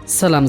ሰላም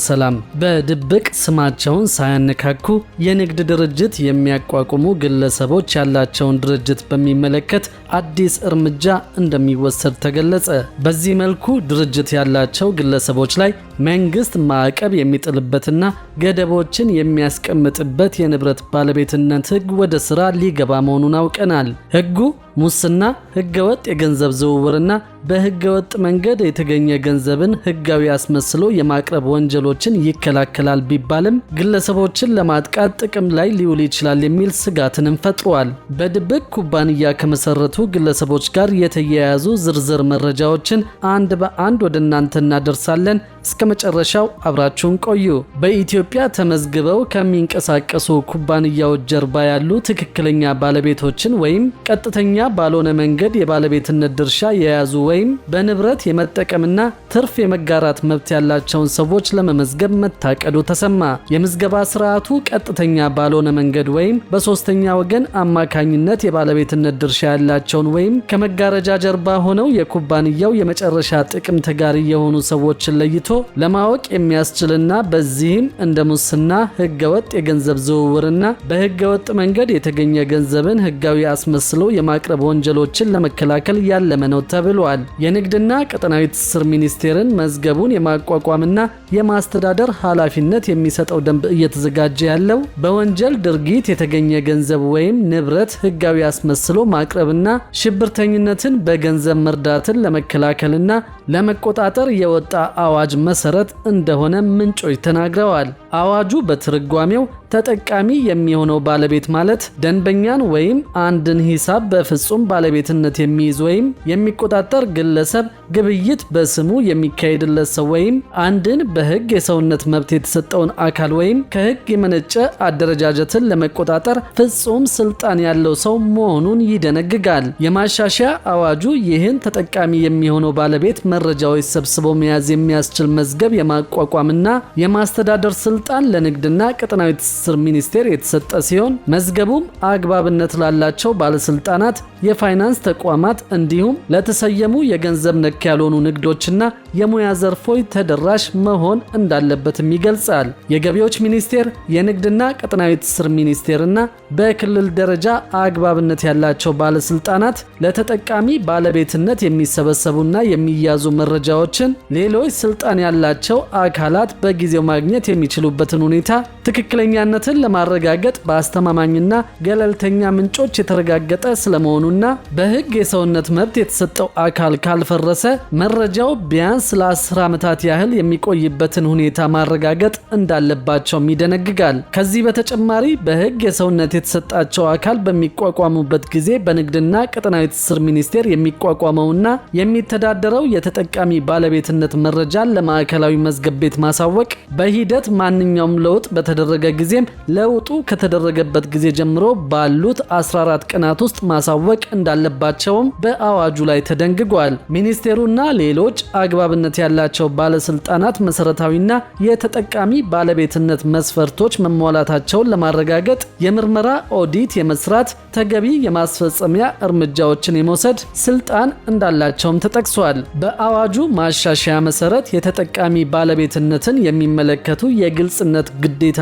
በድብቅ ስማቸውን ሳያነካኩ የንግድ ድርጅት የሚያቋቁሙ ግለሰቦች ያላቸውን ድርጅት በሚመለከት አዲስ እርምጃ እንደሚወሰድ ተገለጸ። በዚህ መልኩ ድርጅት ያላቸው ግለሰቦች ላይ መንግስት ማዕቀብ የሚጥልበትና ገደቦችን የሚያስቀምጥበት የንብረት ባለቤትነት ሕግ ወደ ስራ ሊገባ መሆኑን አውቀናል። ሕጉ ሙስና፣ ህገወጥ የገንዘብ ዝውውርና በህገወጥ መንገድ የተገኘ ገንዘብን ህጋዊ አስመስሎ የማቅረብ ወንጀሎችን ይከላከላል ቢባልም ግለሰቦችን ለማጥቃት ጥቅም ላይ ሊውል ይችላል የሚል ስጋትንም ፈጥሯል። በድብቅ ኩባንያ ከመሰረቱ ግለሰቦች ጋር የተያያዙ ዝርዝር መረጃዎችን አንድ በአንድ ወደ እናንተ እናደርሳለን። እስከ መጨረሻው አብራችሁን ቆዩ። በኢትዮጵያ ተመዝግበው ከሚንቀሳቀሱ ኩባንያዎች ጀርባ ያሉ ትክክለኛ ባለቤቶችን ወይም ቀጥተኛ ባልሆነ መንገድ የባለቤትነት ድርሻ የያዙ ወይም በንብረት የመጠቀምና ትርፍ የመጋራት መብት ያላቸውን ሰዎች ለመመዝገብ መታቀዱ ተሰማ። የምዝገባ ስርዓቱ ቀጥተኛ ባልሆነ መንገድ ወይም በሶስተኛ ወገን አማካኝነት የባለቤትነት ድርሻ ያላቸውን ወይም ከመጋረጃ ጀርባ ሆነው የኩባንያው የመጨረሻ ጥቅም ተጋሪ የሆኑ ሰዎችን ለይቶ ለማወቅ የሚያስችልና በዚህም እንደ ሙስና፣ ህገወጥ የገንዘብ ዝውውርና በህገወጥ መንገድ የተገኘ ገንዘብን ህጋዊ አስመስሎ የማቅረብ ወንጀሎችን ለመከላከል ያለመ ነው ተብሏል። የንግድና ቀጠናዊ ትስስር ሚኒስቴርን መዝገቡን የማቋቋምና የማስተዳደር ኃላፊነት የሚሰጠው ደንብ እየተዘጋጀ ያለው በወንጀል ድርጊት የተገኘ ገንዘብ ወይም ንብረት ህጋዊ አስመስሎ ማቅረብና ሽብርተኝነትን በገንዘብ መርዳትን ለመከላከልና ለመቆጣጠር የወጣ አዋጅ መሰረት እንደሆነ ምንጮች ተናግረዋል። አዋጁ በትርጓሜው ተጠቃሚ የሚሆነው ባለቤት ማለት ደንበኛን ወይም አንድን ሂሳብ በፍጹም ባለቤትነት የሚይዝ ወይም የሚቆጣጠር ግለሰብ፣ ግብይት በስሙ የሚካሄድለት ሰው ወይም አንድን በህግ የሰውነት መብት የተሰጠውን አካል ወይም ከህግ የመነጨ አደረጃጀትን ለመቆጣጠር ፍጹም ስልጣን ያለው ሰው መሆኑን ይደነግጋል። የማሻሻያ አዋጁ ይህን ተጠቃሚ የሚሆነው ባለቤት መረጃዎች ሰብስቦ መያዝ የሚያስችል መዝገብ የማቋቋምና የማስተዳደር ስልጣን ለንግድና ቀጠናዊ ትስስር ሚኒስቴር የተሰጠ ሲሆን መዝገቡም አግባብነት ላላቸው ባለስልጣናት፣ የፋይናንስ ተቋማት እንዲሁም ለተሰየሙ የገንዘብ ነክ ያልሆኑ ንግዶችና የሙያ ዘርፎች ተደራሽ መሆን እንዳለበትም ይገልጻል። የገቢዎች ሚኒስቴር፣ የንግድና ቀጠናዊ ትስስር ሚኒስቴርና በክልል ደረጃ አግባብነት ያላቸው ባለስልጣናት ለተጠቃሚ ባለቤትነት የሚሰበሰቡና የሚያዙ መረጃዎችን ሌሎች ስልጣን ያላቸው አካላት በጊዜው ማግኘት የሚችሉበትን ሁኔታ ትክክለኛነትን ለማረጋገጥ በአስተማማኝና ገለልተኛ ምንጮች የተረጋገጠ ስለመሆኑና በህግ የሰውነት መብት የተሰጠው አካል ካልፈረሰ መረጃው ቢያንስ ለ10 ዓመታት ያህል የሚቆይበትን ሁኔታ ማረጋገጥ እንዳለባቸውም ይደነግጋል። ከዚህ በተጨማሪ በህግ የሰውነት የተሰጣቸው አካል በሚቋቋሙበት ጊዜ በንግድና ቀጠናዊ ትስስር ሚኒስቴር የሚቋቋመውና የሚተዳደረው የተጠቃሚ ባለቤትነት መረጃን ለማዕከላዊ መዝገብ ቤት ማሳወቅ፣ በሂደት ማንኛውም ለውጥ በተደረገ ጊዜም ለውጡ ከተደረገበት ጊዜ ጀምሮ ባሉት 14 ቀናት ውስጥ ማሳወቅ እንዳለባቸውም በአዋጁ ላይ ተደንግጓል። ሚኒስቴሩና ሌሎች አግባብነት ያላቸው ባለስልጣናት መሰረታዊና የተጠቃሚ ባለቤትነት መስፈርቶች መሟላታቸውን ለማረጋገጥ የምርመራ ኦዲት የመስራት ተገቢ የማስፈጸሚያ እርምጃዎችን የመውሰድ ስልጣን እንዳላቸውም ተጠቅሷል። በአዋጁ ማሻሻያ መሰረት የተጠቃሚ ባለቤትነትን የሚመለከቱ የግልጽነት ግዴታዎችን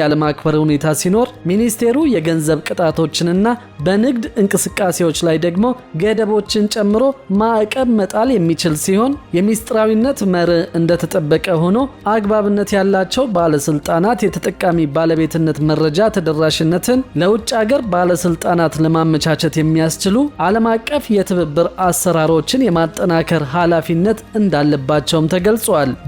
ያለማክበር ሁኔታ ሲኖር ሚኒስቴሩ የገንዘብ ቅጣቶችንና በንግድ እንቅስቃሴዎች ላይ ደግሞ ገደቦችን ጨምሮ ማዕቀብ መጣል የሚችል ሲሆን የሚስጥራዊነት መርህ እንደተጠበቀ ሆኖ አግባብነት ያላቸው ባለስልጣናት የተጠቃሚ ባለቤትነት መረጃ ተደራሽነትን ለውጭ ሀገር ባለስልጣናት ለማመቻቸት የሚያስችሉ ዓለም አቀፍ የትብብር አሰራሮችን የማጠናከር ኃላፊነት እንዳለባቸውም ተገልጿል።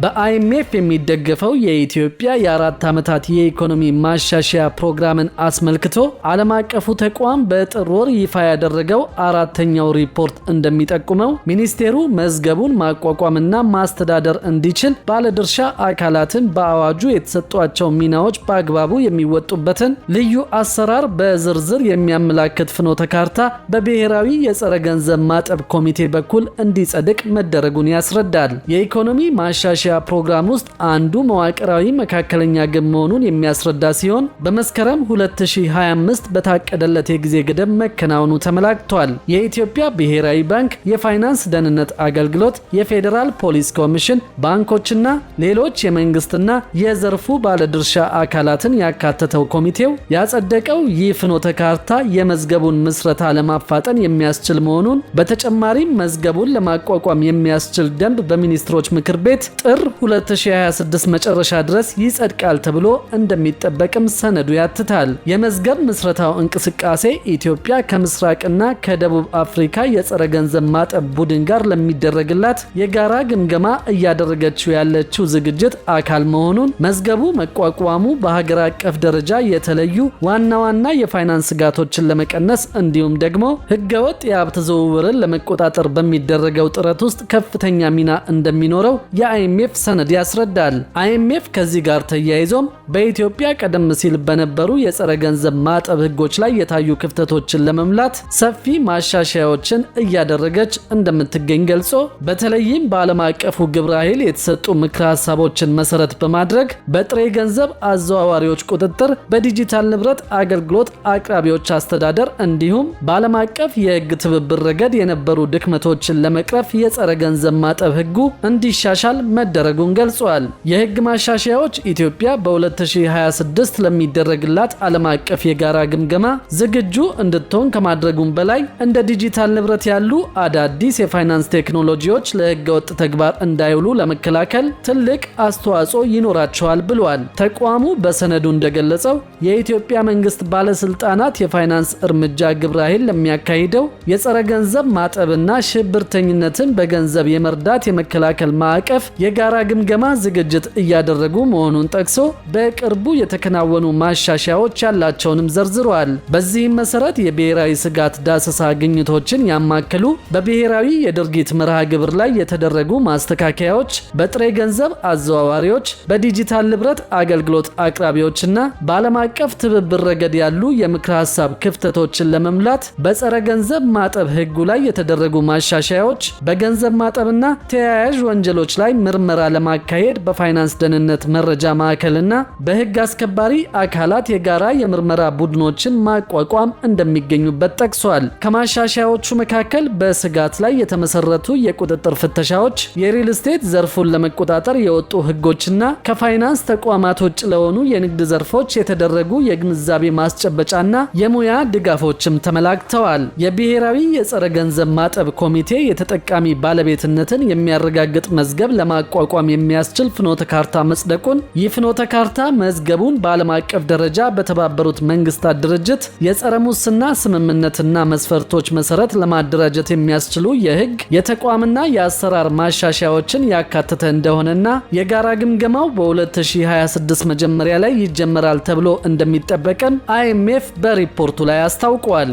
በአይኤምኤፍ የሚደገፈው የኢትዮጵያ የ4 ዓመታት የኢኮኖሚ ማሻሻያ ፕሮግራምን አስመልክቶ ዓለም አቀፉ ተቋም በጥር ወር ይፋ ያደረገው 4ኛው ሪፖርት እንደሚጠቁመው ሚኒስቴሩ መዝገቡን ማቋቋምና ማስተዳደር እንዲችል ባለድርሻ አካላትን በአዋጁ የተሰጧቸው ሚናዎች በአግባቡ የሚወጡበትን ልዩ አሰራር በዝርዝር የሚያመላክት ፍኖተ ካርታ በብሔራዊ የጸረ ገንዘብ ማጠብ ኮሚቴ በኩል እንዲጸድቅ መደረጉን ያስረዳል። የኢኮኖሚ ማሻሻያ ፕሮግራም ውስጥ አንዱ መዋቅራዊ መካከለኛ ግብ መሆኑን የሚያስረዳ ሲሆን በመስከረም 2025 በታቀደለት የጊዜ ገደብ መከናወኑ ተመላክቷል። የኢትዮጵያ ብሔራዊ ባንክ፣ የፋይናንስ ደህንነት አገልግሎት፣ የፌዴራል ፖሊስ ኮሚሽን፣ ባንኮችና ሌሎች የመንግስትና የዘርፉ ባለድርሻ አካላትን ያካተተው ኮሚቴው ያጸደቀው ይህ ፍኖተ ካርታ የመዝገቡን ምስረታ ለማፋጠን የሚያስችል መሆኑን በተጨማሪም መዝገቡን ለማቋቋም የሚያስችል ደንብ በሚኒስትሮች ምክር ቤት ጥር 2026 መጨረሻ ድረስ ይጸድቃል ተብሎ እንደሚጠበቅም ሰነዱ ያትታል። የመዝገብ ምስረታው እንቅስቃሴ ኢትዮጵያ ከምስራቅና ከደቡብ አፍሪካ የጸረ ገንዘብ ማጠብ ቡድን ጋር ለሚደረግላት የጋራ ግምገማ እያደረገችው ያለችው ዝግጅት አካል መሆኑን፣ መዝገቡ መቋቋሙ በሀገር አቀፍ ደረጃ የተለዩ ዋና ዋና የፋይናንስ ስጋቶችን ለመቀነስ እንዲሁም ደግሞ ህገወጥ የሀብት ዝውውርን ለመቆጣጠር በሚደረገው ጥረት ውስጥ ከፍተኛ ሚና እንደሚኖረው የአይኤምኤፍ ሰነድ ያስረዳል። አይኤምኤፍ ከዚህ ጋር ተያይዞም በኢትዮጵያ ቀደም ሲል በነበሩ የጸረ ገንዘብ ማጠብ ህጎች ላይ የታዩ ክፍተቶችን ለመምላት ሰፊ ማሻሻያዎችን እያደረገች እንደምትገኝ ገልጾ በተለይም በዓለም አቀፉ ግብረ ኃይል የተሰጡ ምክረ ሀሳቦችን መሰረት በማድረግ በጥሬ ገንዘብ አዘዋዋሪዎች ቁጥጥር፣ በዲጂታል ንብረት አገልግሎት አቅራቢዎች አስተዳደር እንዲሁም በዓለም አቀፍ የህግ ትብብር ረገድ የነበሩ ድክመቶችን ለመቅረፍ የጸረ ገንዘብ ማጠብ ህጉ እንዲሻሻል መደረጉን ገልጿል። የህግ ማሻሻያዎች ኢትዮጵያ በ2026 ለሚደረግላት ዓለም አቀፍ የጋራ ግምገማ ዝግጁ እንድትሆን ከማድረጉም በላይ እንደ ዲጂታል ንብረት ያሉ አዳዲስ የፋይናንስ ቴክኖሎጂዎች ለህገ ወጥ ተግባር እንዳይውሉ ለመከላከል ትልቅ አስተዋጽኦ ይኖራቸዋል ብሏል። ተቋሙ በሰነዱ እንደገለጸው የኢትዮጵያ መንግስት ባለስልጣናት የፋይናንስ እርምጃ ግብረ ኃይል ለሚያካሂደው የጸረ ገንዘብ ማጠብና ሽብርተኝነትን በገንዘብ የመርዳት የመከላከል ማዕቀፍ የጋራ ግምገማ ዝግጅት እያደረጉ መሆኑን ጠቅሶ በቅርቡ የተከናወኑ ማሻሻያዎች ያላቸውንም ዘርዝሯል። በዚህም መሰረት የብሔራዊ ስጋት ዳሰሳ ግኝቶችን ያማከሉ በብሔራዊ የድርጊት መርሃ ግብር ላይ የተደረጉ ማስተካከያዎች በጥሬ ገንዘብ አዘዋዋሪዎች፣ በዲጂታል ንብረት አገልግሎት አቅራቢዎችና በዓለም አቀፍ ትብብር ረገድ ያሉ የምክረ ሀሳብ ክፍተቶችን ለመምላት በጸረ ገንዘብ ማጠብ ህጉ ላይ የተደረጉ ማሻሻያዎች በገንዘብ ማጠብና ተያያዥ ወንጀሎች ላይ ምርመራ ለማካሄድ በፋይናንስ ደህንነት መረጃ ማዕከልና በህግ አስከባሪ አካላት የጋራ የምርመራ ቡድኖችን ማቋቋም እንደሚገኙበት ጠቅሷል። ከማሻሻያዎቹ መካከል በስጋት ላይ የተመሰረቱ የቁጥጥር ፍተሻዎች፣ የሪል ስቴት ዘርፉን ለመቆጣጠር የወጡ ህጎችና ከፋይናንስ ተቋማት ውጭ ለሆኑ የንግድ ዘርፎች የተደረጉ የግንዛቤ ማስጨበጫና የሙያ ድጋፎችም ተመላክተዋል። የብሔራዊ የጸረ ገንዘብ ማጠብ ኮሚቴ የተጠቃሚ ባለቤትነትን የሚያረጋግጥ መዝገብ ለማቋቋም የሚያስችል ፍኖተ ካርታ መጽደቁን፣ ይህ ፍኖተ ካርታ መዝገቡን በዓለም አቀፍ ደረጃ በተባበሩት መንግስታት ድርጅት የጸረ ሙስና ስምምነትና መስፈርቶች መሰረት ለማደራጀት የሚያስችሉ የህግ የተቋምና የአሰራር ማሻሻያዎችን ያካተተ እንደሆነና የጋራ ግምገማው በ2026 መጀመሪያ ላይ ይጀመራል ተብሎ እንደሚጠበቅም አይኤምኤፍ በሪፖርቱ ላይ አስታውቋል።